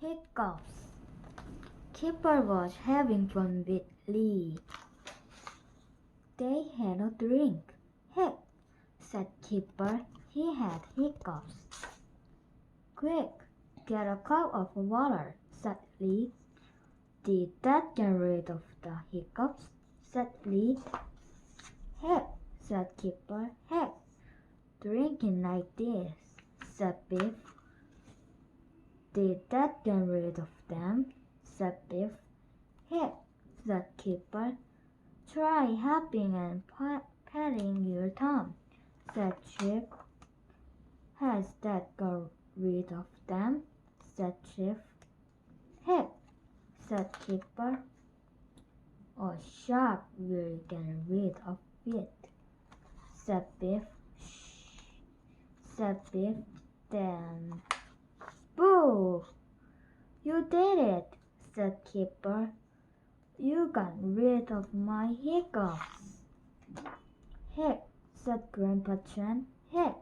Hiccups. Kipper was having fun with Lee. They had a drink. "Hic," said Kipper. He had hiccups. "Quick, get a cup of water," said Lee. "Did that get rid of the hiccups?" said Lee. "Heck," said Kipper. "Heck, drinking like this," said Biff. "Did that get rid of them?" said Biff. "Heck," said Kipper. "Try hopping and patting your thumb," said Chip. "Has that got rid of them?" said Chip. "Heck," said Kipper. "A shark will get rid of it," said Biff. "Shh," said Biff. Then, "Boo! You did it," said Kipper. "You got rid of my hiccups." "Heck," said Grandpa Chan. "Heck,